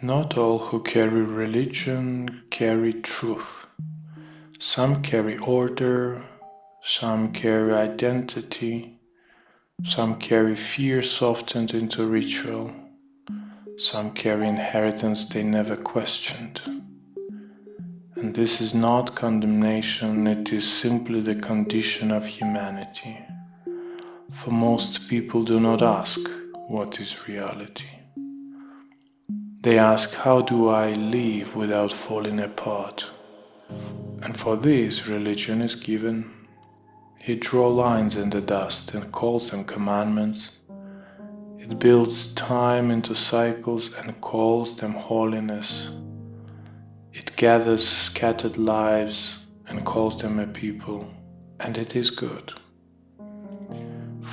Not all who carry religion carry truth. Some carry order, some carry identity, some carry fear softened into ritual, some carry inheritance they never questioned. And this is not condemnation, it is simply the condition of humanity. For most people do not ask, what is reality? They ask, how do I live without falling apart? And for this, religion is given. It draws lines in the dust and calls them commandments. It builds time into cycles and calls them holiness. It gathers scattered lives and calls them a people, and it is good.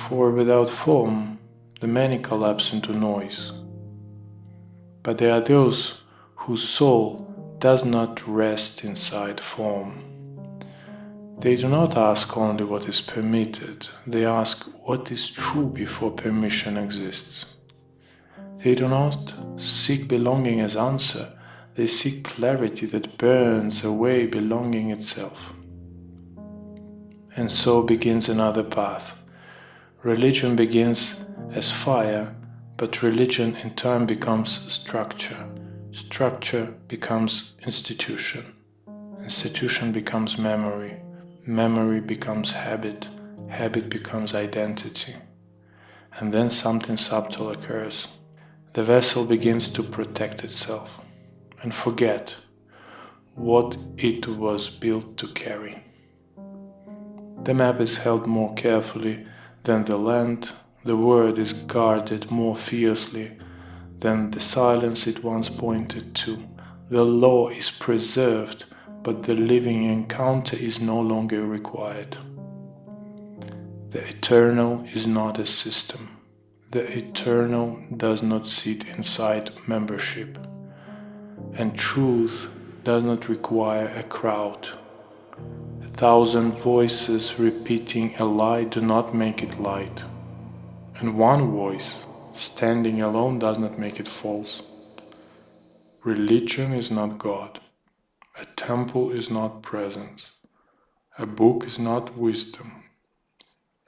For without form, the many collapse into noise. But there are those whose soul does not rest inside form. They do not ask only what is permitted, they ask what is true before permission exists. They do not seek belonging as answer, they seek clarity that burns away belonging itself. And so begins another path. Religion begins as fire, but religion in turn becomes structure. Structure becomes institution. Institution becomes memory. Memory becomes habit. Habit becomes identity. And then something subtle occurs. The vessel begins to protect itself and forget what it was built to carry. The map is held more carefully than the land, the word is guarded more fiercely than the silence it once pointed to. The law is preserved, but the living encounter is no longer required. The eternal is not a system. The eternal does not sit inside membership. And truth does not require a crowd. 1,000 voices repeating a lie do not make it light. And one voice standing alone does not make it false. Religion is not God. A temple is not presence. A book is not wisdom.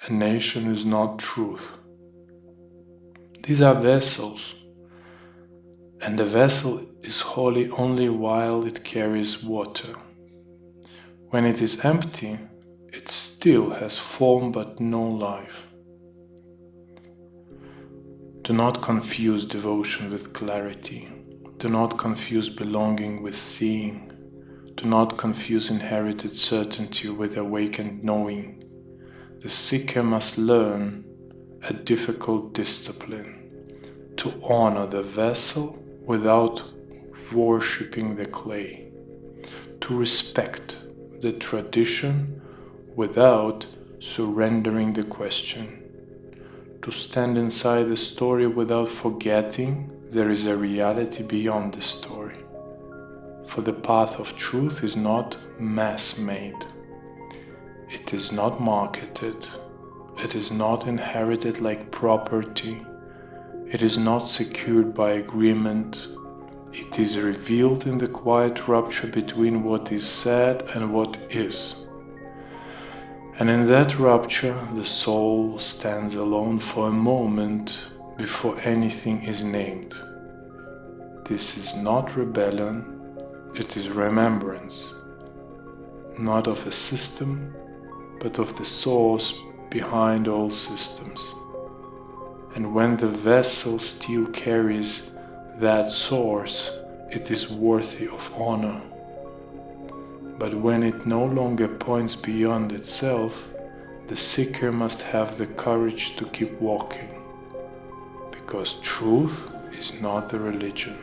A nation is not truth. These are vessels, and the vessel is holy only while it carries water. When it is empty, it still has form but no life. Do not confuse devotion with clarity. Do not confuse belonging with seeing. Do not confuse inherited certainty with awakened knowing. The seeker must learn a difficult discipline to honor the vessel without worshipping the clay, to respect the tradition without surrendering the question, to stand inside the story without forgetting there is a reality beyond the story. For the path of truth is not mass-made. It is not marketed. It is not inherited like property. It is not secured by agreement. It is revealed in the quiet rupture between what is said and what is. And in that rupture, the soul stands alone for a moment before anything is named. This is not rebellion, it is remembrance, not of a system, but of the source behind all systems. And when the vessel still carries that source, it is worthy of honor. But when it no longer points beyond itself, the seeker must have the courage to keep walking, because truth is not the religion.